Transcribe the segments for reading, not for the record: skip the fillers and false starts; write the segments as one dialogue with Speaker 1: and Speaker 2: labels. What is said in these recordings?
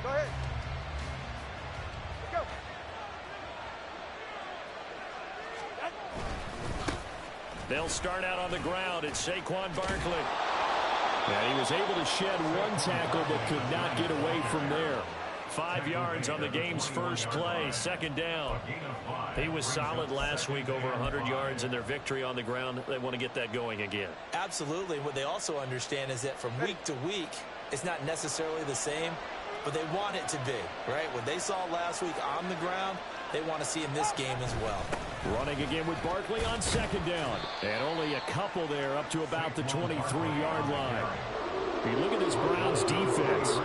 Speaker 1: Go ahead. Let's go.
Speaker 2: They'll start out on the ground. It's Saquon Barkley. And he was able to shed one tackle but could not get away from there. 5 yards on the game's first play, second down. He was solid last week, over 100 yards in their victory on the ground. They want to get that going again.
Speaker 3: Absolutely. What they also understand is that from week to week, it's not necessarily the same, but they want it to be, right? What they saw last week on the ground, they want to see in this game as well.
Speaker 2: Running again with Barkley on second down. And only a couple there up to about the 23-yard line. You look at this Browns defense.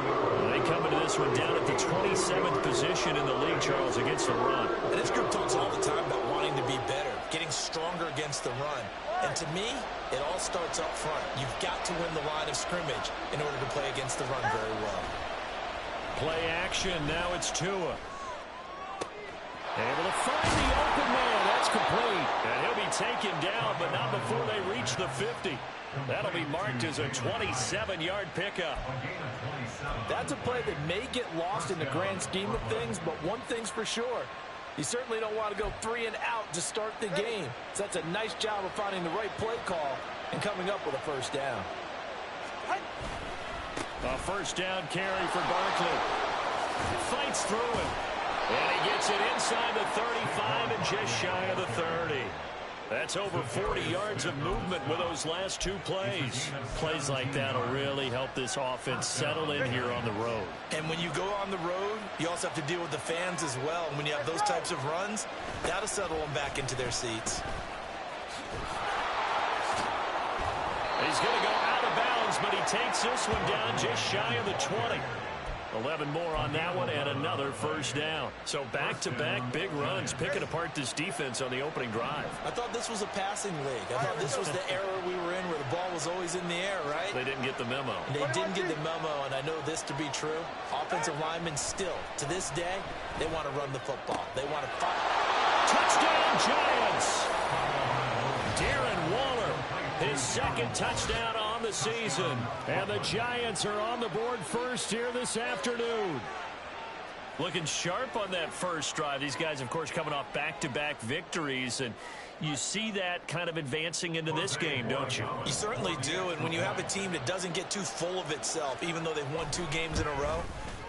Speaker 2: They come into this one down at the 27th position in the league, Charles, against the run.
Speaker 3: And this group talks all the time about wanting to be better, getting stronger against the run. And to me, it all starts up front. You've got to win the line of scrimmage in order to play against the run very well.
Speaker 2: Play action. Now it's Tua. Able to find the open man. That's complete. And he'll be taken down, but not before they reach the 50. That'll be marked as a 27-yard pickup.
Speaker 3: That's a play that may get lost in the grand scheme of things, but one thing's for sure. You certainly don't want to go 3 and out to start the game. So that's a nice job of finding the right play call and coming up with a first down.
Speaker 2: A first down carry for Barkley. Fights through it. And he gets it inside the 35 and just shy of the 30. That's over 40 yards of movement with those last 2 plays. Plays like that will really help this offense settle in here on the road.
Speaker 3: And when you go on the road, you also have to deal with the fans as well. And when you have those types of runs, that'll settle them back into their seats.
Speaker 2: He's going to go out of bounds, but he takes this one down just shy of the 20. 11 more on that one and another first down. So back-to-back big runs, picking apart this defense on the opening drive.
Speaker 3: I thought this was a passing league. I thought this was the era we were in where the ball was always in the air, right?
Speaker 2: They didn't get the memo.
Speaker 3: And they didn't get the memo, and I know this to be true. Offensive linemen still, to this day, they want to run the football. They want to fight.
Speaker 2: Touchdown, Giants! Darren Waller, his second touchdown on the season. And the Giants are on the board first here this afternoon. Looking sharp on that first drive. These guys, of course, coming off back-to-back victories. And you see that kind of advancing into this game, don't you?
Speaker 3: You certainly do. And when you have a team that doesn't get too full of itself, even though they've won 2 games in a row,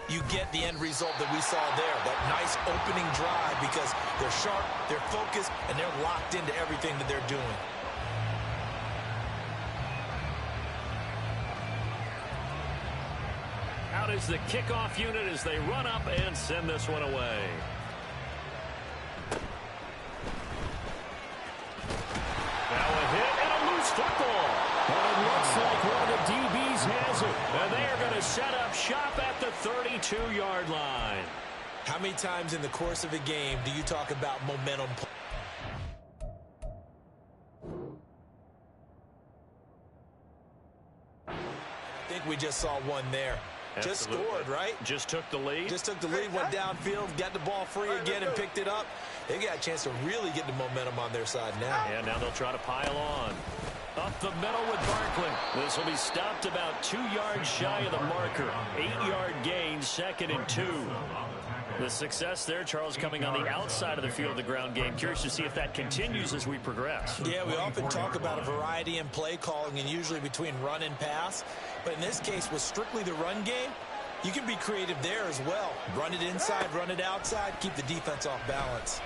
Speaker 3: you get the end result that we saw there. That nice opening drive because they're sharp, they're focused, and they're locked into everything that they're doing.
Speaker 2: Out is the kickoff unit as they run up and send this one away. Now a hit and a loose football. And it looks like one of the DBs has it. And they are going to set up shop at the 32-yard line.
Speaker 3: How many times in the course of a game do you talk about momentum? I think we just saw one there.
Speaker 2: Absolutely.
Speaker 3: Just scored, right?
Speaker 2: Just took the lead.
Speaker 3: Just took the lead, went downfield, got the ball free again and picked it up. They got a chance to really get the momentum on their side now.
Speaker 2: Yeah, now they'll try to pile on. Up the middle with Barkley. This will be stopped about 2 yards shy of the marker. 8-yard gain, 2nd and 2. The success there, Charles, coming on the outside of the field, the ground game. Curious to see if that continues as we progress.
Speaker 3: Yeah, we often talk about a variety in play calling and usually between run and pass. But in this case, with strictly the run game, you can be creative there as well. Run it inside, run it outside, keep the defense off balance.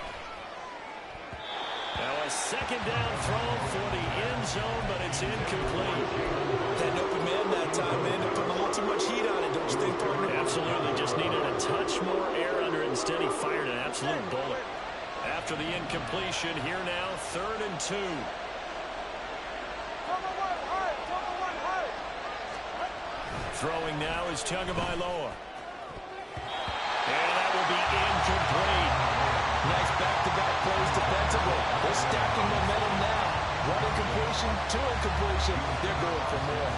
Speaker 2: Now a second down throw for the end zone, but it's incomplete.
Speaker 3: Had an open man that time, man. They put a little too much heat on it, don't you think, partner?
Speaker 2: Absolutely. Just needed a touch more air under it. Instead, he fired an absolute bullet. After the incompletion, here now, 3rd and 2. Throwing now is Tagovailoa. And that will be incomplete.
Speaker 3: Nice back-to-back plays defensively. They're stacking momentum now. One incompletion, 2 incompletion. They're going for more.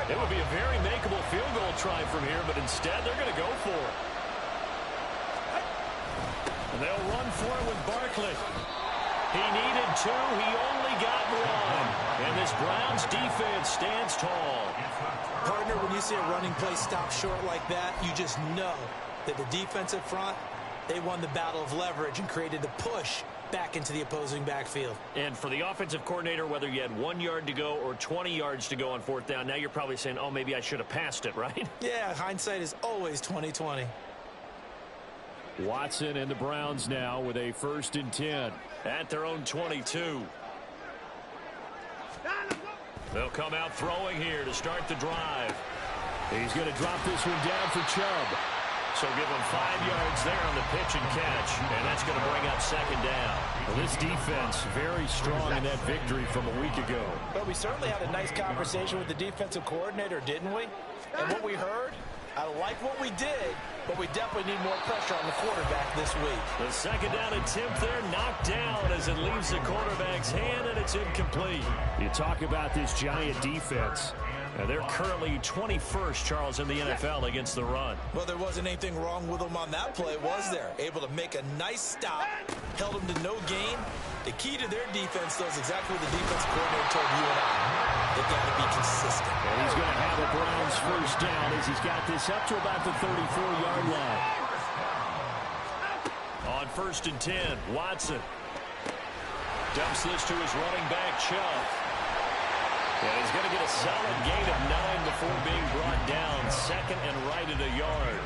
Speaker 2: It would be a very makeable field goal try from here, but instead they're going to go for it. And they'll run for it with Barkley. He needed 2. He only got 1. And this this Browns defense stands tall.
Speaker 3: Partner, when you see a running play stop short like that, you just know that the defensive front, they won the battle of leverage and created the push back into the opposing backfield.
Speaker 2: And for the offensive coordinator, whether you had 1 yard to go or 20 yards to go on fourth down, now you're probably saying, oh, maybe I should have passed it, right?
Speaker 3: Yeah, hindsight is always 20/20.
Speaker 2: Watson and the Browns now with a 1st and 10 at their own 22. They'll come out throwing here to start the drive. He's going to drop this one down for Chubb. So give him 5 yards there on the pitch and catch, and that's going to bring up 2nd down. Well, this defense very strong in that victory from a week ago.
Speaker 3: But we certainly had a nice conversation with the defensive coordinator, didn't we? And what we heard, I like what we did, but we definitely need more pressure on the quarterback this week.
Speaker 2: The 2nd down attempt there knocked down as it leaves the quarterback's hand, and it's incomplete. You talk about this Giant defense. Now they're currently 21st, Charles, in the NFL against the run.
Speaker 3: Well, there wasn't anything wrong with them on that play, was there? Able to make a nice stop, held them to no gain. The key to their defense, though, is exactly what the defense coordinator told you and I. They've got to be consistent.
Speaker 2: And he's going to have a Browns 1st down as he's got this up to about the 34-yard line. On 1st and 10, Watson dumps this to his running back, Chubb. And he's going to get a solid gain of 9 before being brought down. 2nd and right at a yard.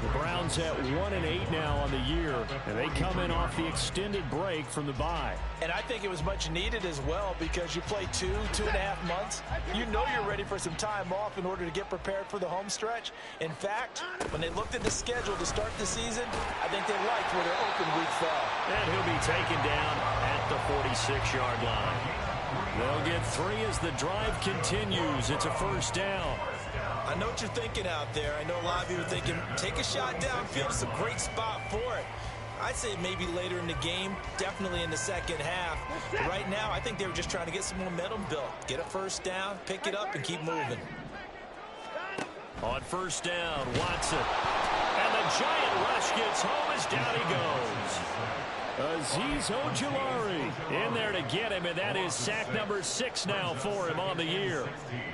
Speaker 2: The Browns at 1-8 now on the year, and they come in off the extended break from the bye.
Speaker 3: And I think it was much needed as well because you play 2.5 months. You know you're ready for some time off in order to get prepared for the home stretch. In fact, when they looked at the schedule to start the season, I think they liked where their open week fell.
Speaker 2: And he'll be taken down at the 46-yard line. They'll get 3 as the drive continues. It's a 1st down.
Speaker 3: I know what you're thinking out there. I know a lot of you are thinking, take a shot downfield. It's a great spot for it. I'd say maybe later in the game, definitely in the 2nd half. But right now, I think they were just trying to get some momentum built. Get a 1st down, pick it up, and keep moving.
Speaker 2: On 1st down, Watson. And the Giant rush gets home as down he goes. Azeez Ojulari in there to get him, and that is sack number 6 now for him on the year.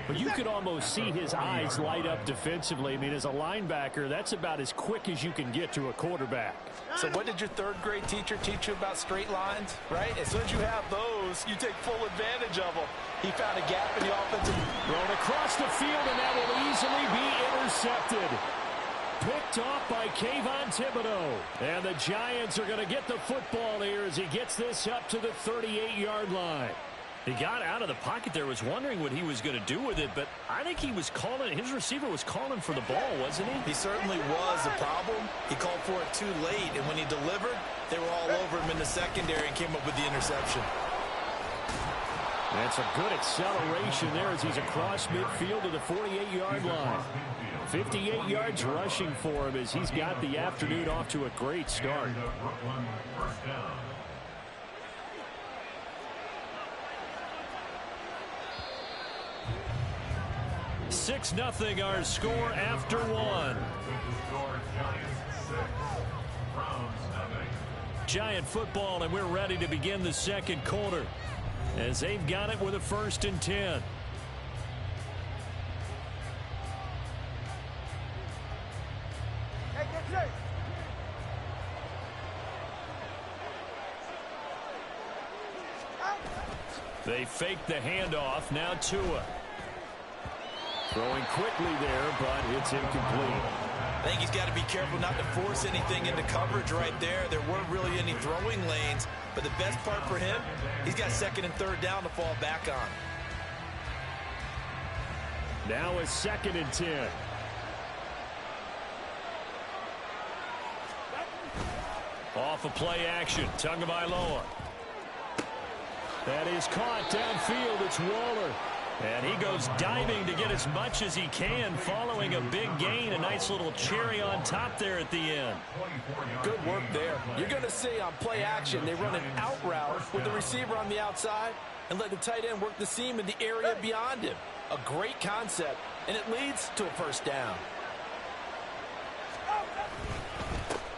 Speaker 2: But you could almost see his eyes light up defensively. I mean, as a linebacker, that's about as quick as you can get to a quarterback.
Speaker 3: So what did your 3rd grade teacher teach you about straight lines, right? As soon as you have those, you take full advantage of them. He found a gap in the offensive.
Speaker 2: Thrown across the field, and that will easily be intercepted. Picked off by Kayvon Thibodeaux. And the Giants are going to get the football here as he gets this up to the 38-yard line. He got out of the pocket there, was wondering what he was going to do with it, but I think he was calling, his receiver was calling for the ball, wasn't he?
Speaker 3: He certainly was. The problem, he called for it too late, and when he delivered, they were all over him in the secondary and came up with the interception.
Speaker 2: That's a good acceleration there as he's across midfield to the 48-yard line. 58 yards rushing for him as he's got the afternoon off to a great start. 6-0 our score after 1. Giant football, and we're ready to begin the 2nd quarter as they've got it with a 1st and 10. They fake the handoff. Now Tua. Throwing quickly there, but it's incomplete.
Speaker 3: I think he's got to be careful not to force anything into coverage right there. There weren't really any throwing lanes, but the best part for him, he's got 2nd and 3rd down to fall back on.
Speaker 2: Now a 2nd and 10. Off of play action, Tagovailoa. That is caught downfield. It's Waller. And he goes diving to get as much as he can following a big gain. A nice little cherry on top there at the end.
Speaker 3: Good work there. You're going to see on play action, they run an out route with the receiver on the outside and let the tight end work the seam in the area beyond him. A great concept, and it leads to a 1st down.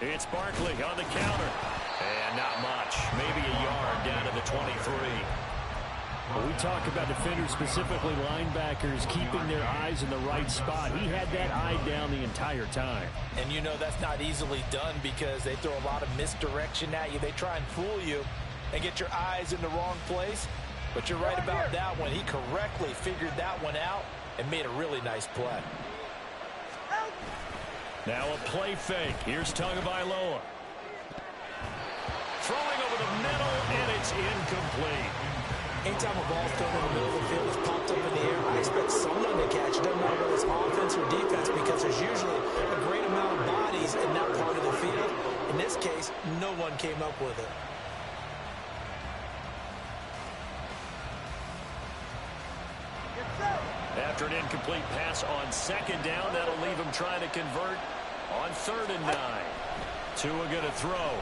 Speaker 2: It's Barkley on the counter. And not much. Maybe a yard down to the 23. When we talk about defenders, specifically linebackers, keeping their eyes in the right spot, he had that eye down the entire time.
Speaker 3: And you know that's not easily done because they throw a lot of misdirection at you. They try and fool you and get your eyes in the wrong place. But you're right about that one. He correctly figured that one out and made a really nice play.
Speaker 2: Now a play fake. Here's Tagovailoa. Throwing over the middle, and it's incomplete.
Speaker 3: Anytime a ball's thrown in the middle of the field, it's popped up in the air, I expect someone to catch it. Doesn't matter whether it's offense or defense because there's usually a great amount of bodies in that part of the field. In this case, no one came up with it.
Speaker 2: After an incomplete pass on second down, that'll leave him trying to convert on 3rd and 9. Tua going to throw.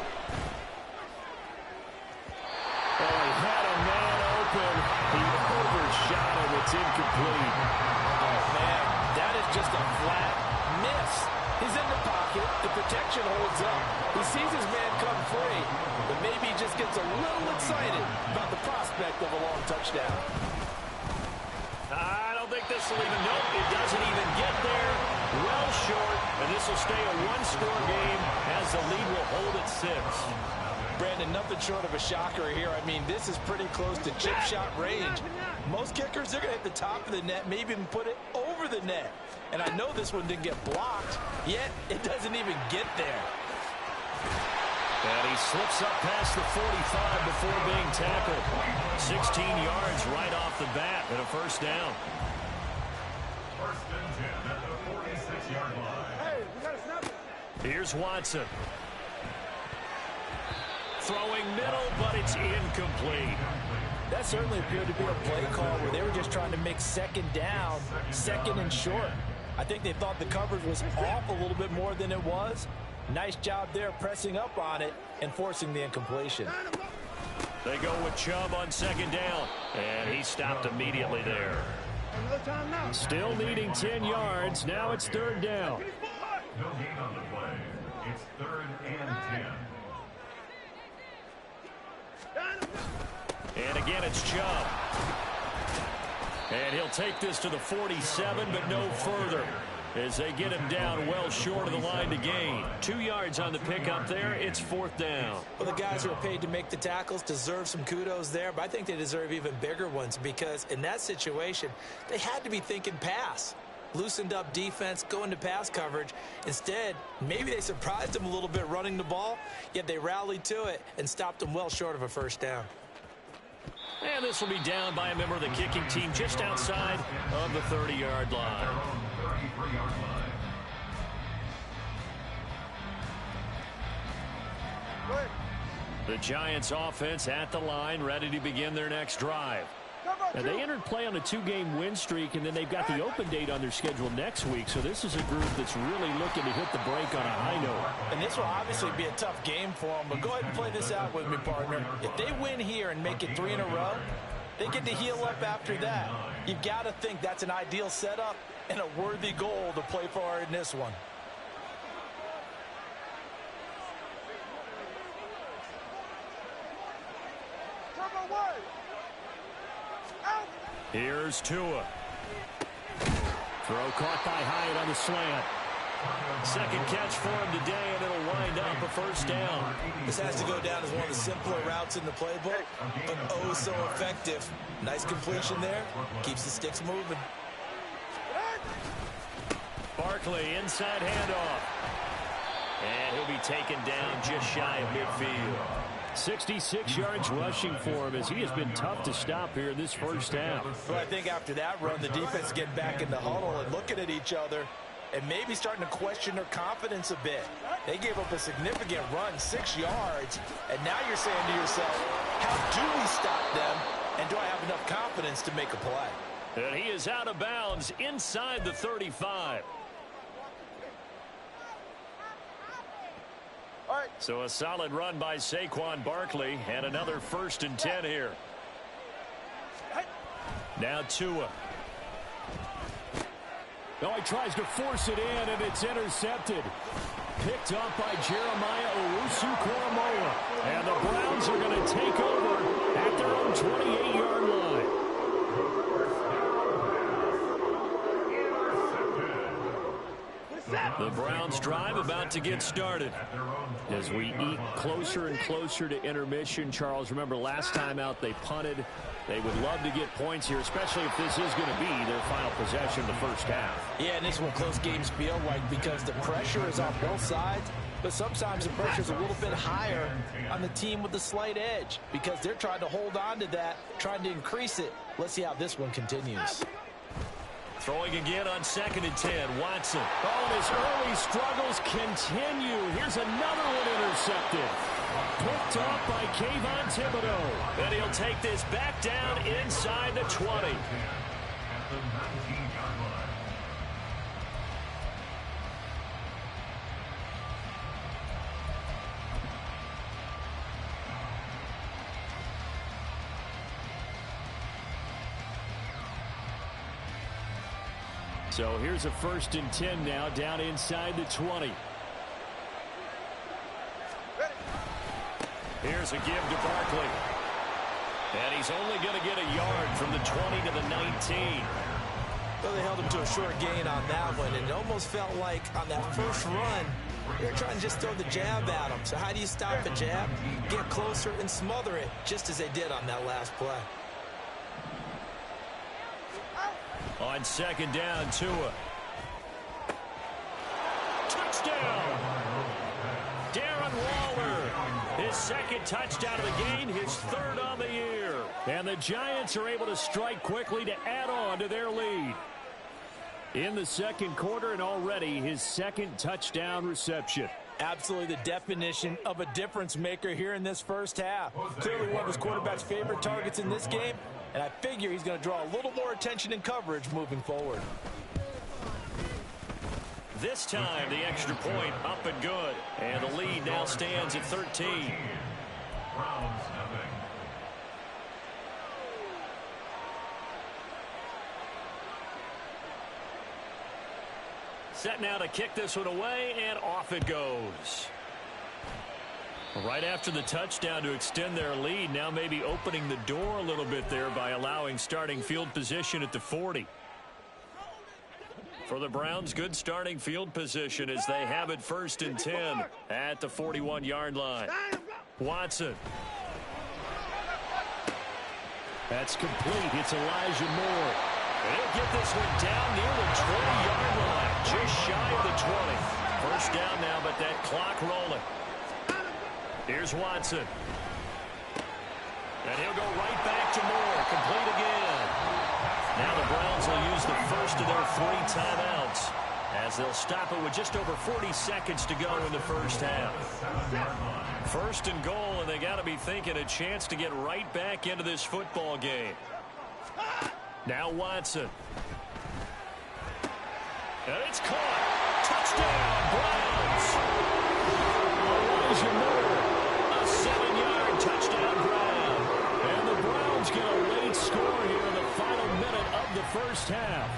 Speaker 2: Oh, he had a man open. He overshot him. It's incomplete.
Speaker 3: Oh, man, that is just a flat miss. He's in the pocket. The protection holds up. He sees his man come free, but maybe he just gets a little excited about the prospect of a long touchdown.
Speaker 2: I don't think this will even, nope, it doesn't even get there. Well short, and this will stay a one-score game as the lead will hold at 6.
Speaker 3: Brandon, nothing short of a shocker here. I mean, this is pretty close to chip shot range. Most kickers, they're going to hit the top of the net, maybe even put it over the net. And I know this one didn't get blocked, yet it doesn't even get there.
Speaker 2: And he slips up past the 45 before being tackled. 16 yards right off the bat and a first down.
Speaker 1: First and 10 at the 46-yard line.
Speaker 4: Hey, we got a snap.
Speaker 2: Here's Watson. Throwing middle, but it's incomplete.
Speaker 3: That certainly appeared to be a play call where they were just trying to make second down, second and short. I think they thought the coverage was off a little bit more than it was. Nice job there pressing up on it and forcing the incompletion.
Speaker 2: They go with Chubb on second down, and he stopped immediately there. Still needing 10 yards. Now it's 3rd down.
Speaker 1: No gain on the play. It's 3rd and 10.
Speaker 2: And again, it's Chubb. And he'll take this to the 47, but no further, as they get him down well short of the line to gain. 2 yards on the pickup there. It's 4th down.
Speaker 3: Well, the guys who are paid to make the tackles deserve some kudos there, but I think they deserve even bigger ones because in that situation, they had to be thinking pass. Loosened up defense, going to pass coverage. Instead, maybe they surprised them a little bit running the ball, yet they rallied to it and stopped them well short of a first down.
Speaker 2: And this will be down by a member of the kicking team just outside of the 30-yard line.
Speaker 1: 33-yard line.
Speaker 2: The Giants offense at the line, ready to begin their next drive. And they entered play on a 2-game win streak, and then they've got the open date on their schedule next week. So this is a group that's really looking to hit the break on a high note.
Speaker 3: And this will obviously be a tough game for them, but go ahead and play this out with me, partner. If they win here and make it 3 in a row, they get to heal up after that. You've got to think that's an ideal setup and a worthy goal to play for in this one.
Speaker 2: Here's Tua. Throw caught by Hyatt on the slant. Second catch for him today, and it'll wind up a first down.
Speaker 3: This has to go down as one of the simpler routes in the playbook, but oh so effective. Nice completion there. Keeps the sticks moving.
Speaker 2: Barkley, inside handoff. And he'll be taken down just shy of midfield. 66 yards rushing for him as he has been tough to stop here in this first half.
Speaker 3: Well, I think after that run, the defense getting back in the huddle and looking at each other and maybe starting to question their confidence a bit. They gave up a significant run, 6 yards, and now you're saying to yourself, how do we stop them, and do I have enough confidence to make a play?
Speaker 2: And he is out of bounds inside the 35. So a solid run by Saquon Barkley and another 1st and 10 here. Now Tua. Oh, he tries to force it in, and it's intercepted. Picked up by Jeremiah Owusu-Koramoah. And the Browns are going to take over at their own 28-yard line. The Browns drive about to get started. As we eke closer and closer to intermission, Charles, remember last time out they punted. They would love to get points here, especially if this is going to be their final possession of the first half.
Speaker 3: Yeah, and this is what close games feel like because the pressure is on both sides, but sometimes the pressure is a little bit higher on the team with the slight edge because they're trying to hold on to that, trying to increase it. Let's see how this one continues.
Speaker 2: Throwing again on 2nd and 10, Watson. Oh, and his early struggles continue. Here's another one intercepted. Picked off by Kayvon Thibodeaux. And he'll take this back down inside the 20. So here's a 1st and 10 now down inside the 20. Here's a give to Barkley. And he's only going to get a yard from the 20 to the 19.
Speaker 3: Well, they held him to a short gain on that one, and it almost felt like on that first run, they're trying to just throw the jab at him. So how do you stop the jab? Get closer and smother it, just as they did on that last play.
Speaker 2: On 2nd down, Tua. Touchdown! Darren Waller. His 2nd touchdown of the game, his 3rd on the year. And the Giants are able to strike quickly to add on to their lead. In the 2nd quarter and already his 2nd touchdown reception.
Speaker 3: Absolutely the definition of a difference maker here in this first half. Clearly one of his quarterback's favorite targets in this game. And I figure he's going to draw a little more attention and coverage moving forward.
Speaker 2: This time, the extra point up and good. And the lead now stands at 13.
Speaker 1: Browns nothing.
Speaker 2: Set now to kick this one away, and off it goes. Right after the touchdown to extend their lead, now maybe opening the door a little bit there by allowing starting field position at the 40. For the Browns, good starting field position as they have it 1st and 10 at the 41-yard line. Watson. That's complete. It's Elijah Moore. And he'll get this one down near the 20-yard line, just shy of the 20. First down now, but that clock rolling. Here's Watson. And he'll go right back to Moore. Complete again. Now the Browns will use the first of their 3 timeouts as they'll stop it with just over 40 seconds to go in the first half. 1st and goal, and they got to be thinking a chance to get right back into this football game. Now Watson. And it's caught. Touchdown, Browns. Elijah Moore. 7-yard touchdown grab. And the Browns get a late score here in the final minute of the first half.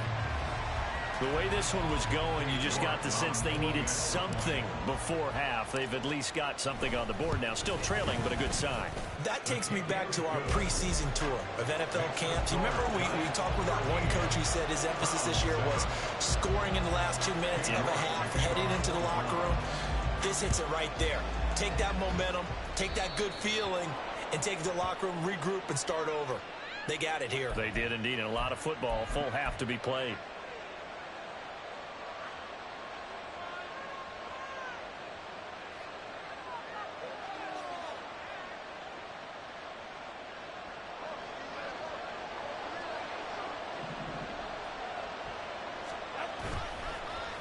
Speaker 2: The way this one was going, you just got the sense they needed something before half. They've at least got something on the board now. Still trailing, but a good sign.
Speaker 3: That takes me back to our preseason tour of NFL camps. You remember we talked with that one coach who said his emphasis this year was scoring in the last 2 minutes of a half, heading into the locker room. This hits it right there. Take that momentum, take that good feeling, and take it to the locker room, regroup, and start over. They got it here.
Speaker 2: They did indeed, and a lot of football, full half to be played.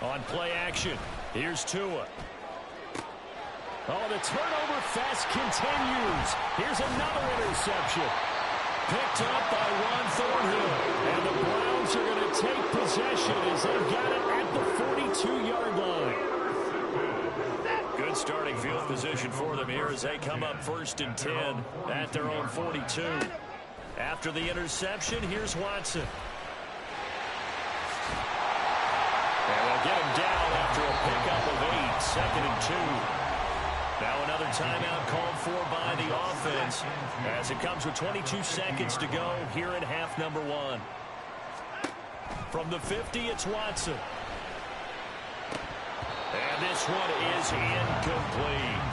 Speaker 2: On play action, here's Tua. Oh, the turnover fest continues. Here's another interception. Picked up by Juan Thornhill. And the Browns are going to take possession as they've got it at the 42-yard line. Good starting field position for them here as they come up 1st and 10 at their own 42. After the interception, here's Watson. And they'll get him down after a pickup of 8, 2nd and 2. Now another timeout called for by the offense as it comes with 22 seconds to go here in half number 1. From the 50, it's Watson. And this one is incomplete.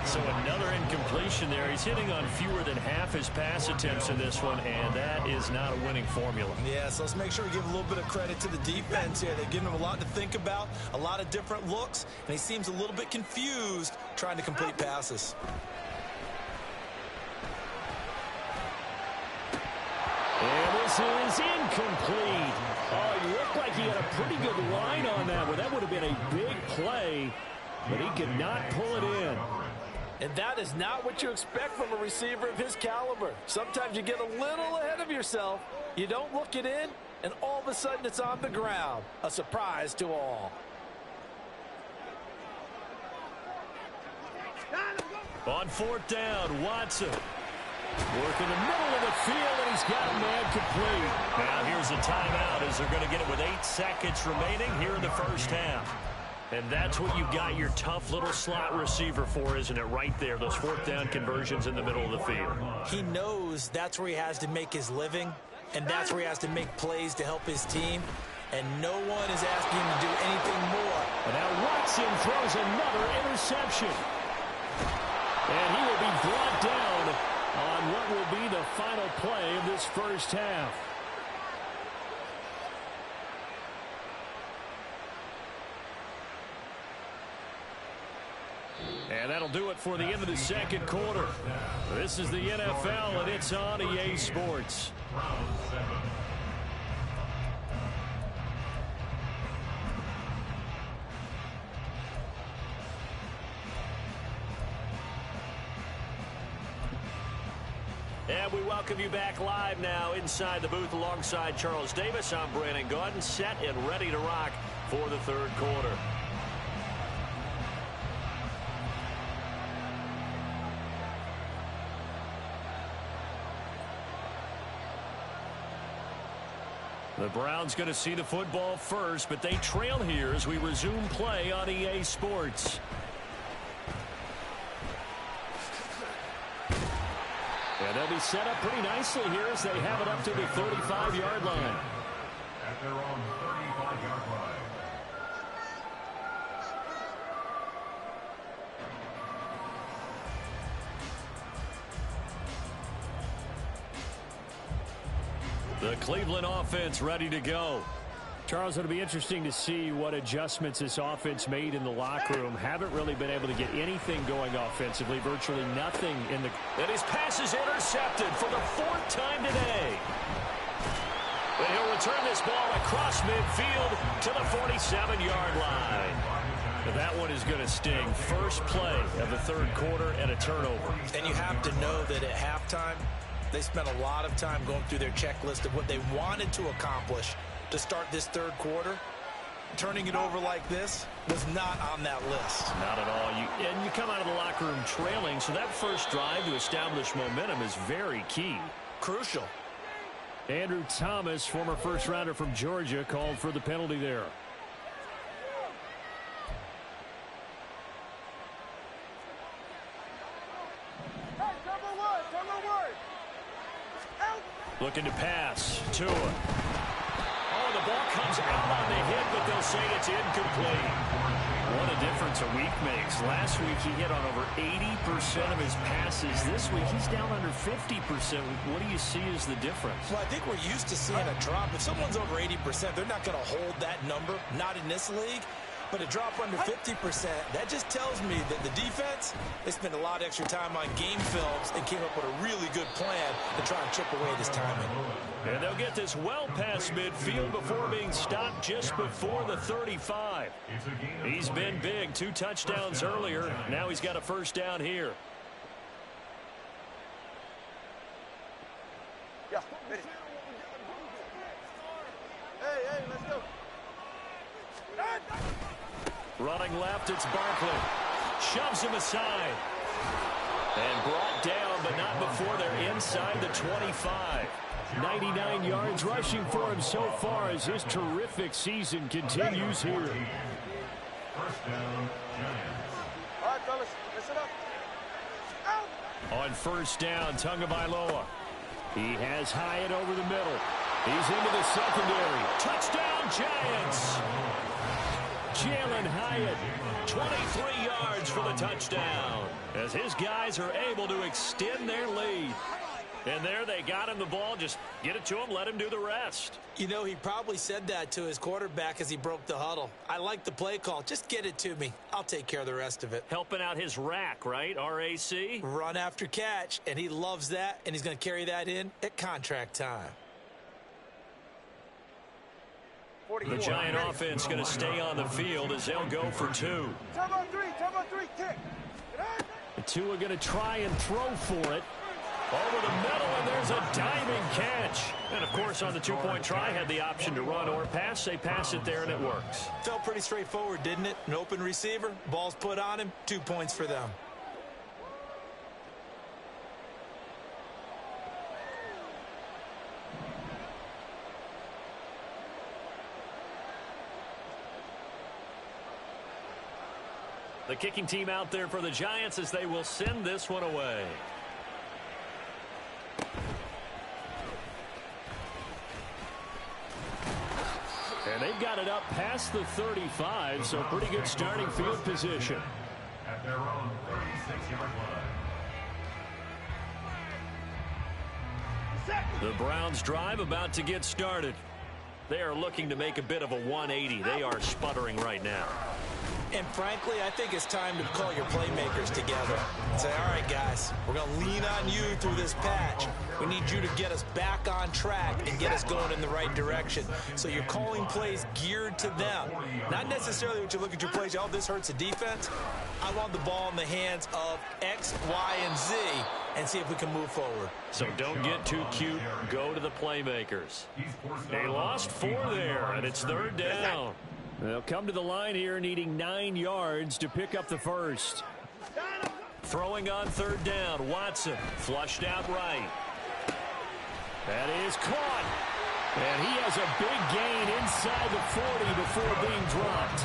Speaker 2: So another incompletion there. He's hitting on fewer than half his pass attempts in this one, and that is not a winning formula.
Speaker 3: Yeah, so let's make sure we give a little bit of credit to the defense here. They've given him a lot to think about, a lot of different looks, and he seems a little bit confused trying to complete passes.
Speaker 2: And this is incomplete. Oh, it looked like he had a pretty good line on that one. That would have been a big play, but he could not pull it in.
Speaker 4: And that is not what you expect from a receiver of his caliber. Sometimes you get a little ahead of yourself. You don't look it in, and all of a sudden it's on the ground. A surprise to all.
Speaker 2: On 4th down, Watson. Working the middle of the field, and he's got a man complete. Now here's a timeout as they're going to get it with 8 seconds remaining here in the first half. And that's what you've got your tough little slot receiver for, isn't it? Right there, those 4th down conversions in the middle of the field.
Speaker 3: He knows that's where he has to make his living, and that's where he has to make plays to help his team. And no one is asking him to do anything more.
Speaker 2: And now Watson throws another interception. And he will be brought down on what will be the final play of this first half. And that'll do it for the end of the second quarter. This is the NFL, and it's on EA Sports. And we welcome you back live now inside the booth alongside Charles Davis. I'm Brandon Gaudin, set and ready to rock for the third quarter. The Browns going to see the football first, but they trail here as we resume play on EA Sports. And they'll be set up pretty nicely here as they have it up to the 35-yard line.
Speaker 1: At their own 35-yard line.
Speaker 2: The Cleveland offense ready to go. Charles, it'll be interesting to see what adjustments this offense made in the locker room. Haven't really been able to get anything going offensively, virtually nothing in the... And his pass is intercepted for the 4th time today. But he'll return this ball across midfield to the 47-yard line. That one is going to sting. First play of the third quarter and a turnover.
Speaker 3: And you have to know that at halftime, they spent a lot of time going through their checklist of what they wanted to accomplish to start this third quarter. Turning it over like this was not on that list.
Speaker 2: Not at all. And you come out of the locker room trailing, so that first drive to establish momentum is very key.
Speaker 3: Crucial.
Speaker 2: Andrew Thomas, former first-rounder from Georgia, called for the penalty there. Looking to pass. Tua. Oh, the ball comes out on the hit, but they'll say it's incomplete. What a difference a week makes. Last week he hit on over 80% of his passes. This week he's down under 50%. What do you see as the difference?
Speaker 3: Well, I think we're used to seeing a drop. If someone's over 80%, they're not going to hold that number. Not in this league. But a drop under 50%, that just tells me that the defense, they spent a lot of extra time on game films and came up with a really good plan to try and chip away this timing.
Speaker 2: And they'll get this well past midfield before being stopped just before the 35. He's been big. 2 touchdowns earlier. Now he's got a first down here.
Speaker 5: Yeah, hey, let's go.
Speaker 2: Running left, it's Barkley. Shoves him aside. And brought down, but not before they're inside the 25. 99 yards rushing for him so far as his terrific season continues here.
Speaker 1: First down, Giants.
Speaker 5: All right, fellas. Listen up. Out.
Speaker 2: On first down, Tagovailoa. He has Hyatt over the middle. He's into the secondary. Touchdown, Giants! Jalen Hyatt, 23 yards for the touchdown, as his guys are able to extend their lead. And there they got him the ball. Just get it to him, let him do the rest.
Speaker 3: You know, he probably said that to his quarterback as he broke the huddle. I like the play call. Just get it to me. I'll take care of the rest of it.
Speaker 2: Helping out his rack, right? RAC?
Speaker 3: Run after catch, and he loves that, and he's going to carry that in at contract time.
Speaker 2: The Giant offense going to stay on the field as they'll go for two.
Speaker 5: Turbo three, kick.
Speaker 2: The two are going to try and throw for it. Over the middle, and there's a diving catch. And, of course, on the two-point try, had the option to run or pass. They pass it there, and it works.
Speaker 3: Felt pretty straightforward, didn't it? An open receiver, ball's put on him, 2 points for them.
Speaker 2: The kicking team out there for the Giants as they will send this one away. And they've got it up past the 35, so pretty good starting field position.
Speaker 1: At their own 36-yard line.
Speaker 2: The Browns drive about to get started. They are looking to make a bit of a 180. They are sputtering right now.
Speaker 3: And frankly, I think it's time to call your playmakers together and say, all right, guys, we're going to lean on you through this patch. We need you to get us back on track and get us going in the right direction. So you're calling plays geared to them. Not necessarily what you look at your plays, oh, this hurts the defense. I want the ball in the hands of X, Y, and Z and see if we can move forward.
Speaker 2: So don't get too cute. Go to the playmakers. They lost 4 there, and it's third down. They'll come to the line here needing 9 yards to pick up the first. Throwing on third down, Watson flushed out right. That is caught. And he has a big gain inside the 40 before being dropped.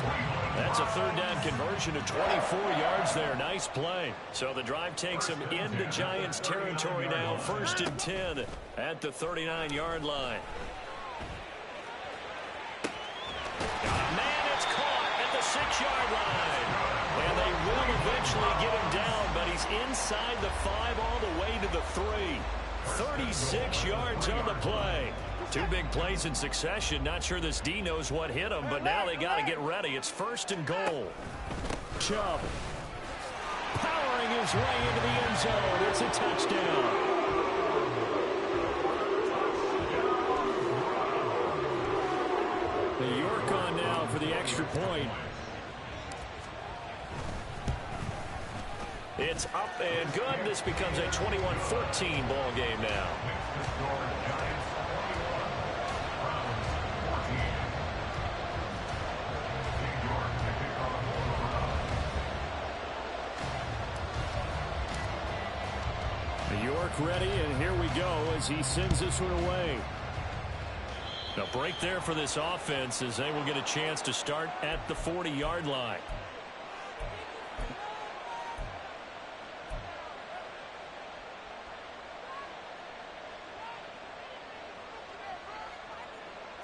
Speaker 2: That's a third down conversion of 24 yards there. Nice play. So the drive takes him into Giants territory now. 1st and 10 at the 39-yard line. Man, it's caught at the 6-yard line. And they will eventually get him down, but he's inside the 5 all the way to the 3. 36 yards on the play. 2 big plays in succession. Not sure this D knows what hit him, but now they got to get ready. It's 1st and goal. Chubb powering his way into the end zone. It's a touchdown. The York on now for the extra point. It's up and good. This becomes a 21-14 ball game now. The York ready, and here we go as he sends this one away. A break there for this offense as they will get a chance to start at the 40-yard line.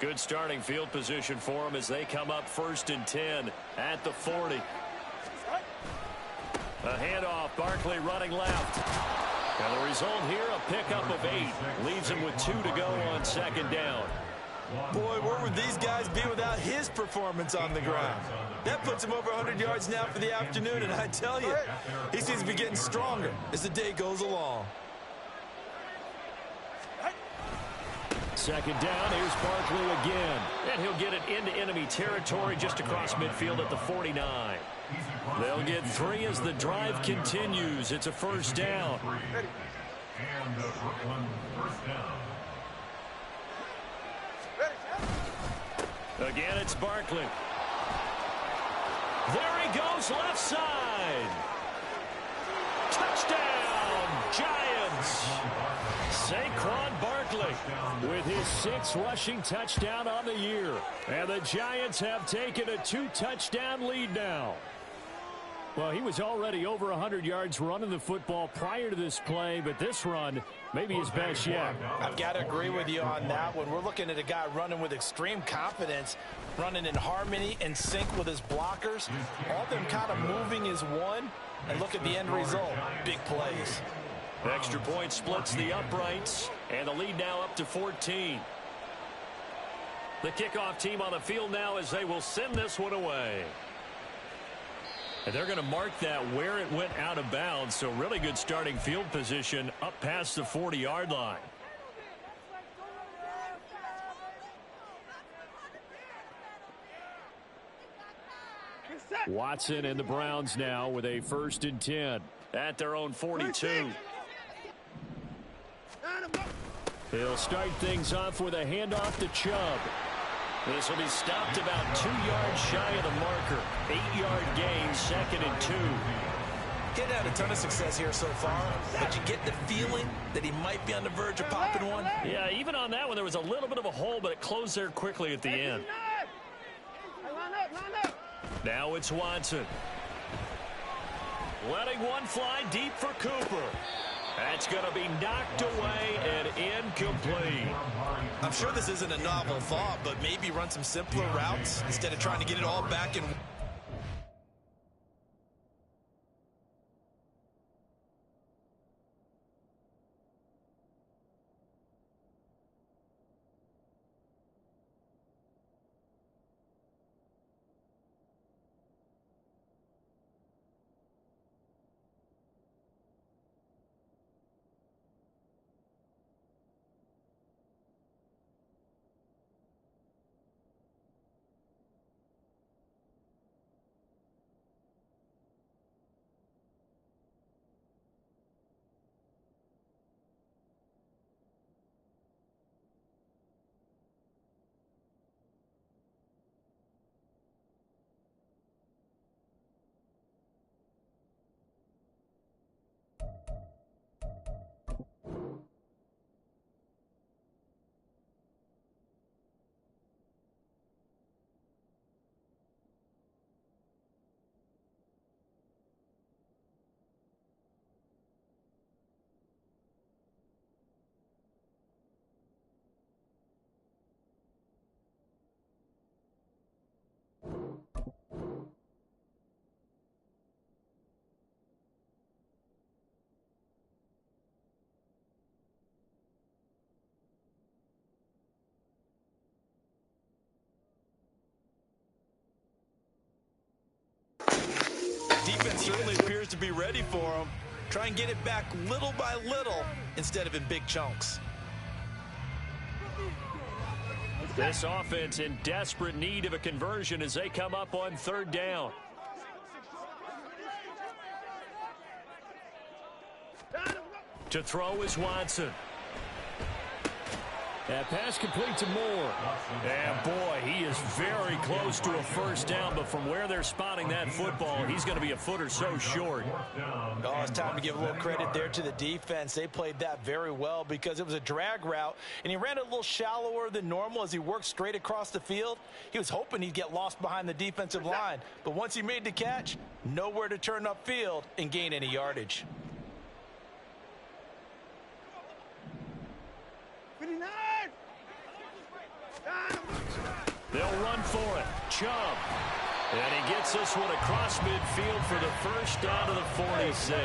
Speaker 2: Good starting field position for them as they come up 1st and 10 at the 40. A handoff, Barkley running left. And the result here, a pickup of 8. Leaves him with 2 to go on 2nd down.
Speaker 3: Boy, where would these guys be without his performance on the ground? That puts him over 100 yards now for the afternoon, and I tell you, he seems to be getting stronger as the day goes along.
Speaker 2: 2nd down, here's Barkley again. And he'll get it into enemy territory just across midfield at the 49. They'll get 3 as the drive continues. It's a 1st down.
Speaker 1: And the Brooklyn 1st down.
Speaker 2: Again, it's Barkley. There he goes, left side. Touchdown, Giants. Saquon Barkley with his 6th rushing touchdown on the year. And the Giants have taken a 2-touchdown lead now. Well, he was already over 100 yards running the football prior to this play, but this run may be his best yet.
Speaker 4: I've got to agree with you on that one. We're looking at a guy running with extreme confidence, running in harmony and sync with his blockers. All of them kind of moving as one. And look at the end result. Big plays.
Speaker 2: Extra point splits the uprights, and the lead now up to 14. The kickoff team on the field now as they will send this one away. And they're going to mark that where it went out of bounds, so really good starting field position up past the 40-yard line. Watson and the Browns now with a 1st and 10 at their own 42. He'll start things off with a handoff to Chubb. This will be stopped about 2 yards shy of the marker. 8-yard gain, 2nd and 2.
Speaker 3: He's had a ton of success here so far, but you get the feeling that he might be on the verge of popping one.
Speaker 2: Yeah, even on that one, there was a little bit of a hole, but it closed there quickly at the end. Now it's Watson. Letting one fly deep for Cooper. That's going to be knocked away and incomplete.
Speaker 3: I'm sure this isn't a novel thought, but maybe run some simpler routes instead of trying to get it all back in. Defense certainly appears to be ready for him. Try and get it back little by little instead of in big chunks.
Speaker 2: This offense in desperate need of a conversion as they come up on 3rd down. To throw is Watson. That pass complete to Moore. And boy, he is very close to a 1st down, but from where they're spotting that football, he's going to be a foot or so short.
Speaker 4: Oh, it's time to give a little credit there to the defense. They played that very well because it was a drag route, and he ran it a little shallower than normal as he worked straight across the field. He was hoping he'd get lost behind the defensive line, but once he made the catch, nowhere to turn upfield and gain any yardage.
Speaker 2: They'll run for it. Chubb. And he gets this one across midfield for the 1st down to the 46.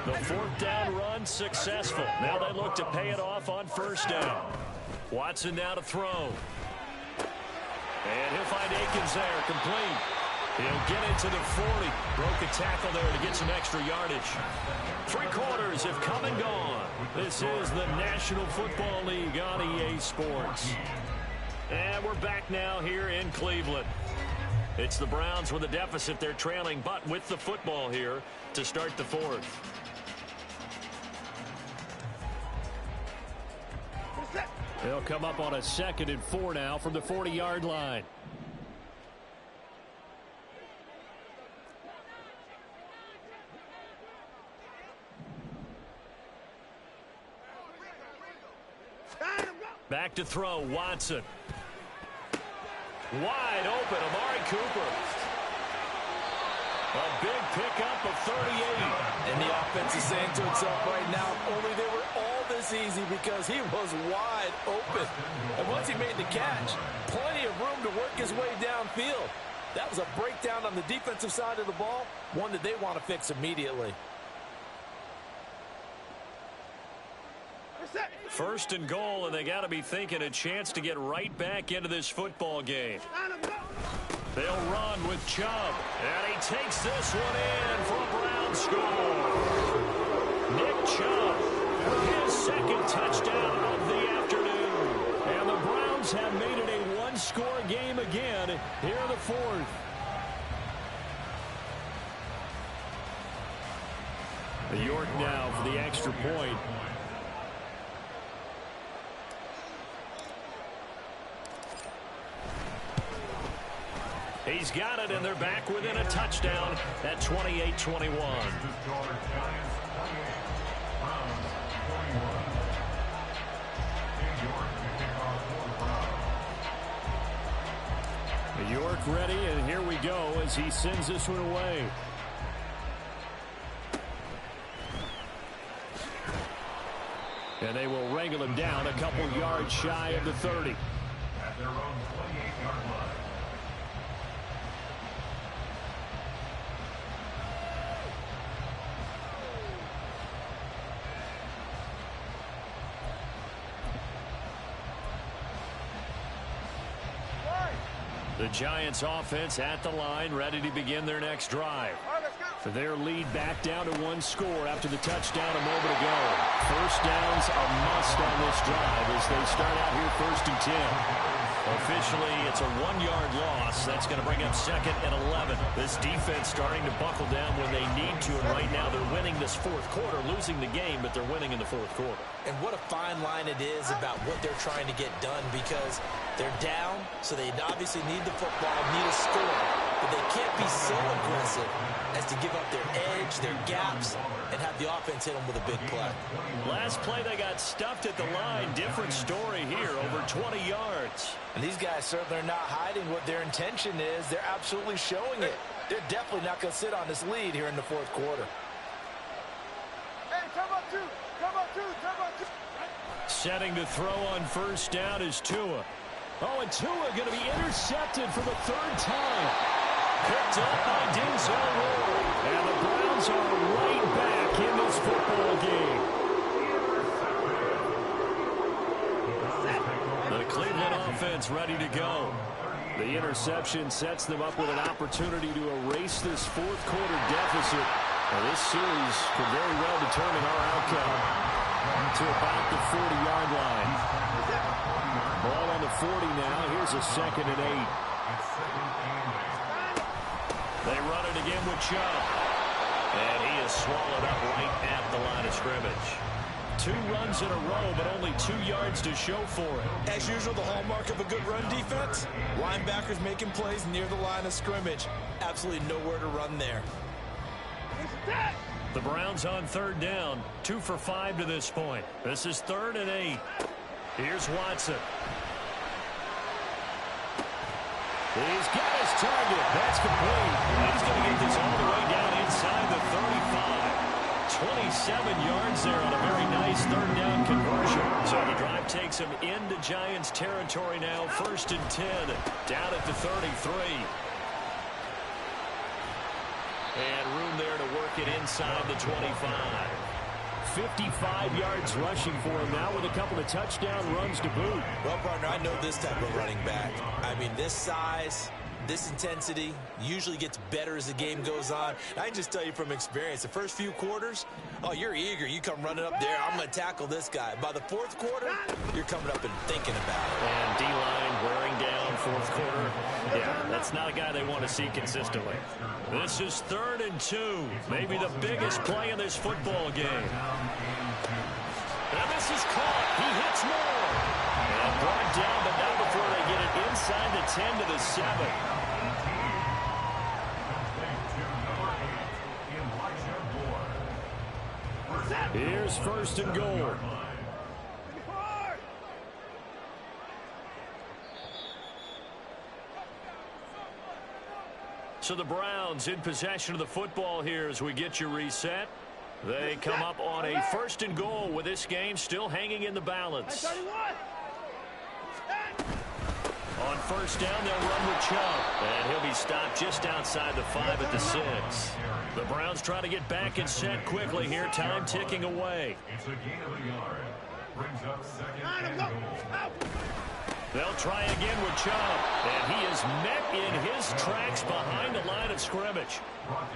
Speaker 2: The 4th down run successful. Now they look to pay it off on 1st down. Watson now to throw. And he'll find Akins there, complete. He'll get it to the 40. Broke a tackle there to get some extra yardage. 3 quarters have come and gone. This is the National Football League on EA Sports. And we're back now here in Cleveland. It's the Browns with a deficit. They're trailing, but with the football here to start the 4th. They'll come up on a 2nd and 4 now from the 40-yard line. Back to throw, Watson. Wide open, Amari Cooper. A big pickup of 38.
Speaker 4: And the offense is saying to itself right now, only they were all this easy because he was wide open. And once he made the catch, plenty of room to work his way downfield. That was a breakdown on the defensive side of the ball, one that they want to fix immediately.
Speaker 2: First and goal, and they got to be thinking a chance to get right back into this football game. They'll run with Chubb, and he takes this one in for a Brown score. Nick Chubb, his second touchdown of the afternoon. And the Browns have made it a one-score game again here in the fourth. York now for the extra point. He's got it, and they're back within a touchdown at 28-21. York ready, and here we go as he sends this one away. And they will wrangle him down a couple yards shy of the 30.
Speaker 1: At their own 28-yard line.
Speaker 2: The Giants offense at the line, ready to begin their next drive. For their lead back down to one score after the touchdown a moment ago. First down's a must on this drive as they start out here 1st and 10. Officially, it's a 1-yard loss. That's going to bring up 2nd and 11. This defense starting to buckle down when they need to, and right now they're winning this fourth quarter, losing the game, but they're winning in the fourth quarter.
Speaker 3: And what a fine line it is about what they're trying to get done, because they're down, so they obviously need the football, need a score, but they can't be so aggressive as to give up their edge, their gaps, and have the offense hit them with a big play.
Speaker 2: Last play, they got stuffed at the line. Different story here, over 20 yards.
Speaker 3: And these guys certainly are not hiding what their intention is. They're absolutely showing it. They're definitely not going to sit on this lead here in the fourth quarter.
Speaker 5: Hey, come on, two. Come on, two. Come on, two.
Speaker 2: Setting to throw on first down is Tua. Oh, and Tua going to be intercepted for the 3rd time. Picked up by Denzel Ward. And the Browns are right back in this football game. The Cleveland offense ready to go. The interception sets them up with an opportunity to erase this fourth quarter deficit. Now, this series could very well determine our outcome to about the 40-yard line. Ball on the 40 now. Here's a 2nd and 8. They run it again with Chubb. And he is swallowed up right at the line of scrimmage. 2 runs in a row, but only 2 yards to show for it.
Speaker 3: As usual, the hallmark of a good run defense, linebackers making plays near the line of scrimmage. Absolutely nowhere to run there.
Speaker 2: The Browns on 3rd down, 2 for 5 to this point. This is 3rd and 8. Here's Watson. He's got his target. That's complete. He's going to get this all the way down inside the 35. 27 yards there on a very nice 3rd down conversion. So the drive takes him into Giants territory now. 1st and 10, down at the 33. And room there to work it inside the 25. 55 yards rushing for him now with a couple of touchdown runs to boot.
Speaker 3: Well, partner, I know this type of running back. I mean, this size, this intensity usually gets better as the game goes on. I can just tell you from experience, the first few quarters, oh, you're eager. You come running up there. I'm going to tackle this guy. By the fourth quarter, you're coming up and thinking about it.
Speaker 2: And D-line wearing down fourth quarter. Yeah, that's not a guy they want to see consistently. This is 3rd and 2. Maybe the biggest play in this football game. And this is caught. He hits more. And brought down, but not before they get it inside the 10 to the 7. Here's 1st and goal. So the Browns in possession of the football here as we get you reset. They come up on a 1st and goal with this game still hanging in the balance. On 1st down, they'll run with Chubb. And he'll be stopped just outside the 5 at the 6. The Browns trying to get back and set quickly here. Time ticking away.
Speaker 1: It's a gain of a yard. Brings up 2nd and goal.
Speaker 2: They'll try again with Chubb. And he is met in his tracks behind the line of scrimmage.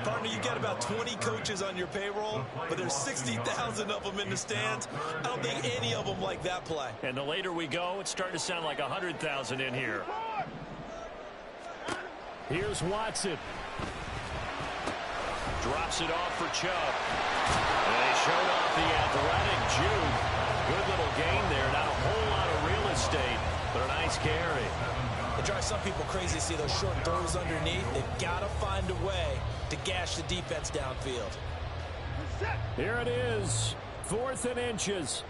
Speaker 3: Partner, you got about 20 coaches on your payroll, but there's 60,000 of them in the stands. I don't think any of them like that play.
Speaker 2: And the later we go, it's starting to sound like 100,000 in here. Here's Watson. Drops it off for Chubb. And they showed off the athletic Jude. Good little gain there. Not a whole lot of real estate, but a nice carry.
Speaker 3: It drives some people crazy to see those short throws underneath. They've got to find a way to gash the defense downfield.
Speaker 2: Here it is. 4th and inches.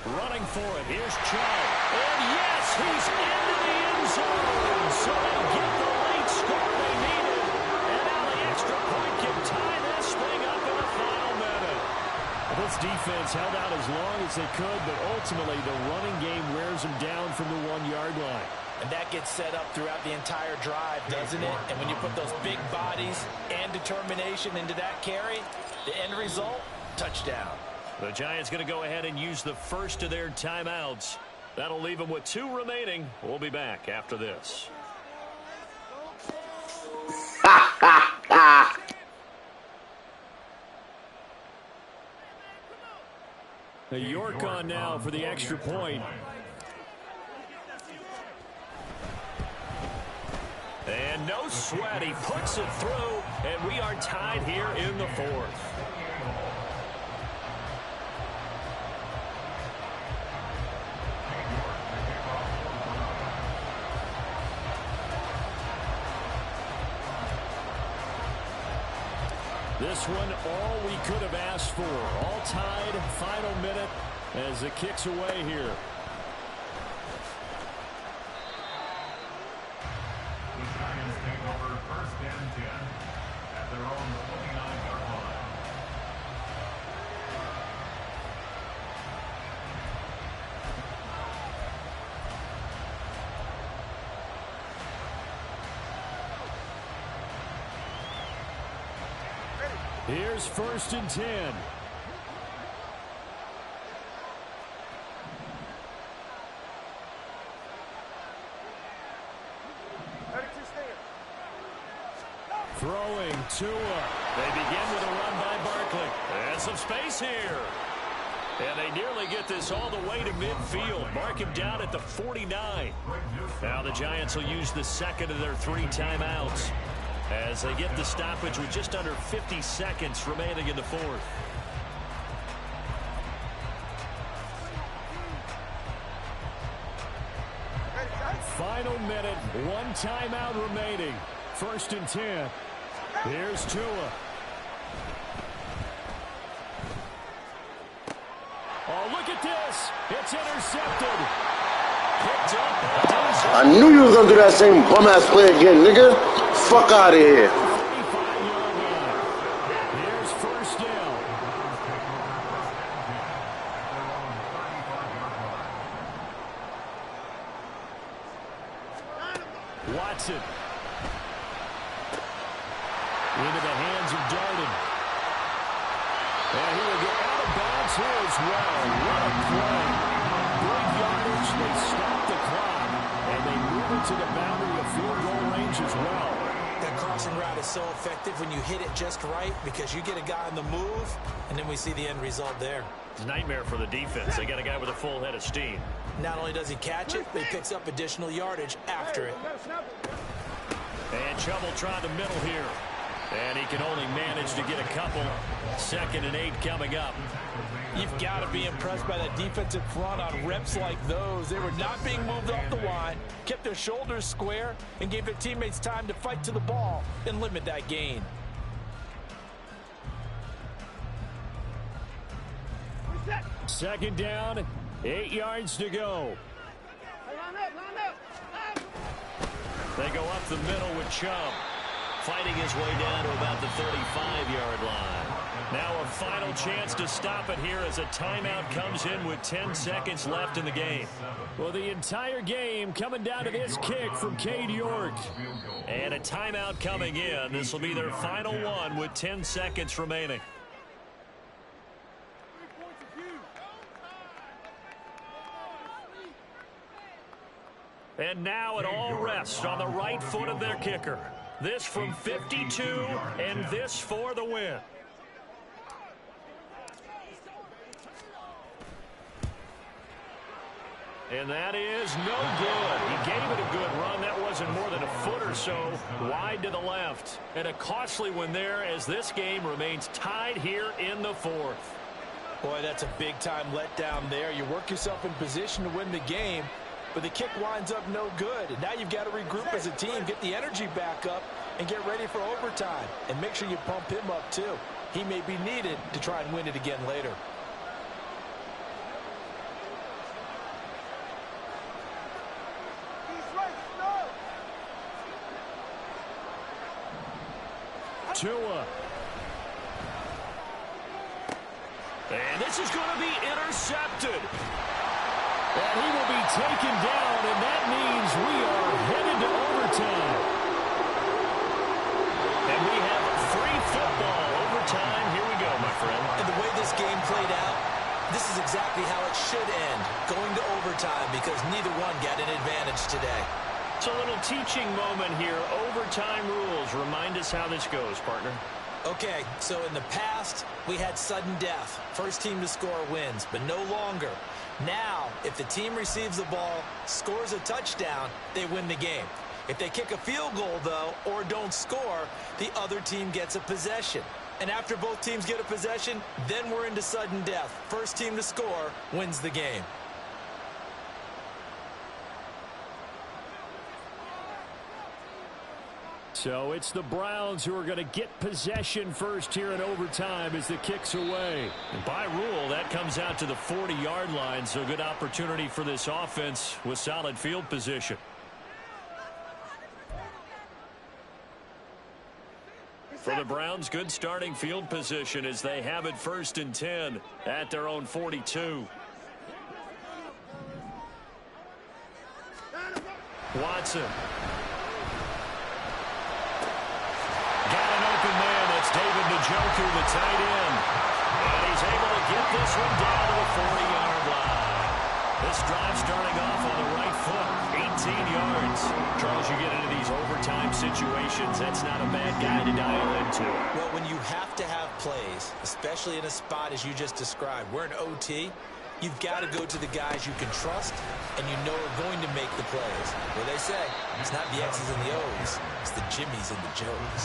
Speaker 2: Running for it. Here's Chubb. And yes, he's into the end zone. So they get the late score they needed. And now the extra point can tie this thing up in the final minute. This defense held out as long as they could, but ultimately the running game wears them down from the 1-yard line.
Speaker 4: And that gets set up throughout the entire drive, doesn't it? And when you put those big bodies and determination into that carry, the end result, touchdown.
Speaker 2: The Giants going to go ahead and use the first of their timeouts. That'll leave them with 2 remaining. We'll be back after this. York on now for the extra point. And no sweat. He puts it through, and we are tied here in the 4th. This one, all we could have asked for. All tied, final minute as it kicks away here.
Speaker 1: The Giants take over 1st and 10 at their own 29-yard line.
Speaker 2: Here's 1st and 10. Throwing Tua. They begin with a run by Barkley. And some space here. And they nearly get this all the way to midfield. Mark him down at the 49. Now the Giants will use the 2nd of their 3 timeouts as they get the stoppage with just under 50 seconds remaining in the 4th. Final minute, 1 timeout remaining. 1st and 10. Here's Tua. Oh, look at this. It's intercepted. Picked up.
Speaker 6: I knew you was gonna do that same bum-ass play again, nigga. Fuck out of here.
Speaker 2: 45-yard line. Here's 1st down. Watson. Into the hands of Darden. And he will get out of bounds here as well. What a play. Big yardage. They stop the clock. And they move it to the boundary of field goal range as well.
Speaker 3: That crossing route is so effective when you hit it just right because you get a guy on the move, and then we see the end result there.
Speaker 2: It's a nightmare for the defense. They got a guy with a full head of steam.
Speaker 3: Not only does he catch it, but he picks up additional yardage after it.
Speaker 2: And Chubb will try the middle here. And he can only manage to get a couple. 2nd and 8 coming up.
Speaker 4: You've got to be impressed by that defensive front on reps like those. They were not being moved off the line, kept their shoulders square, and gave their teammates time to fight to the ball and limit that gain.
Speaker 2: Second down, 8 yards to go. They go up the middle with Chubb, fighting his way down to about the 35-yard line. Now a final chance to stop it here as a timeout comes in with 10 seconds left in the game. Well, the entire game coming down to this kick from Cade York. And a timeout coming in. This will be their final one with 10 seconds remaining. And now it all rests on the right foot of their kicker. This from 52, and this for the win. And that is no good. He gave it a good run. That wasn't more than a foot or so wide to the left. And a costly one there as this game remains tied here in the fourth.
Speaker 4: Boy, that's a big-time letdown there. You work yourself in position to win the game, but the kick winds up no good. And now you've got to regroup as a team, get the energy back up, and get ready for overtime. And make sure you pump him up, too. He may be needed to try and win it again later.
Speaker 2: Tua. And this is going to be intercepted. And he will be taken down, and that means we are headed to overtime. And we have free football. Overtime, here we go, my friend.
Speaker 3: And the way this game played out, this is exactly how it should end, going to overtime, because neither one got an advantage today.
Speaker 2: It's a little teaching moment here. Overtime rules. Remind us how this goes, partner.
Speaker 3: Okay, so in the past, we had sudden death. First team to score wins, but no longer. Now, if the team receives the ball, scores a touchdown, they win the game. If they kick a field goal, though, or don't score, the other team gets a possession. And after both teams get a possession, then we're into sudden death. First team to score wins the game.
Speaker 2: So it's the Browns who are going to get possession first here in overtime as the kick's away. And by rule, that comes out to the 40-yard line, so good opportunity for this offense with solid field position. For the Browns, good starting field position as they have it 1st and 10 at their own 42. Watson. David Njoku, the tight end. And he's able to get this one down to the 40-yard line. This drive starting off on the right foot, 18 yards. Charles, you get into these overtime situations, that's not a bad guy to dial into.
Speaker 3: Well, when you have to have plays, especially in a spot as you just described, we're in OT, you've got to go to the guys you can trust and you know are going to make the plays. Where they say, it's not the X's and the O's, it's the Jimmys and the Joes.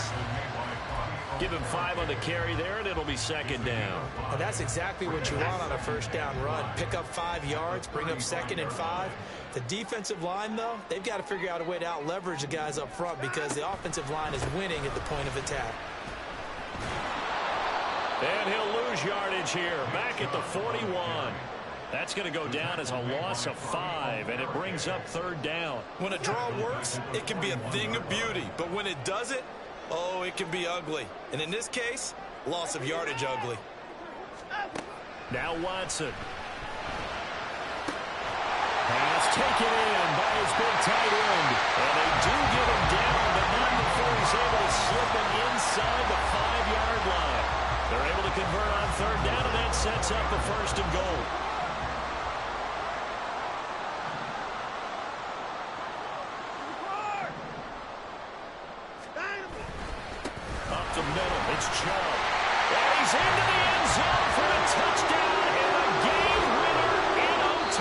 Speaker 2: Give him 5 on the carry there, and it'll be 2nd down.
Speaker 3: And that's exactly what you want on a first down run. Pick up 5 yards, bring up 2nd and 5. The defensive line, though, they've got to figure out a way to out-leverage the guys up front because the offensive line is winning at the point of attack.
Speaker 2: And he'll lose yardage here, back at the 41. That's going to go down as a loss of 5, and it brings up 3rd down.
Speaker 3: When a draw works, it can be a thing of beauty. But when it doesn't, oh, it can be ugly. And in this case, loss of yardage ugly.
Speaker 2: Now Watson. Pass taken in by his big tight end. And they do get him down, but not before he's able to slip him inside the 5-yard line. They're able to convert on 3rd down, and that sets up the 1st and goal. The middle, it's Chubb. And he's into the end zone for a touchdown and a game winner in OT.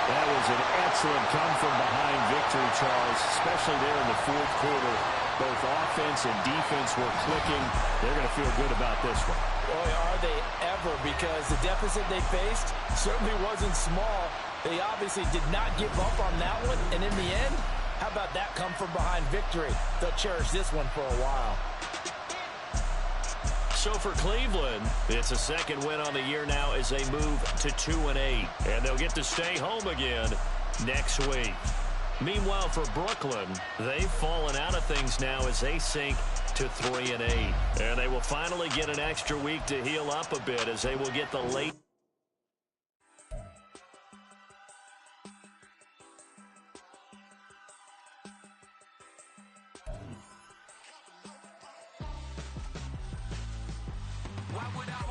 Speaker 2: That was an excellent come-from-behind victory, Charles, especially there in the 4th quarter. Both offense and defense were clicking. They're going to feel good about this one.
Speaker 4: Boy, are they ever, because the deficit they faced certainly wasn't small. They obviously did not give up on that one, and in the end, how about that come-from-behind victory? They'll cherish this one for a while.
Speaker 2: So for Cleveland, it's a 2nd win on the year now as they move to 2-8. And they'll get to stay home again next week. Meanwhile, for Brooklyn, they've fallen out of things now as they sink to 3-8. And they will finally get an extra week to heal up a bit as they will get the late.
Speaker 7: Why would I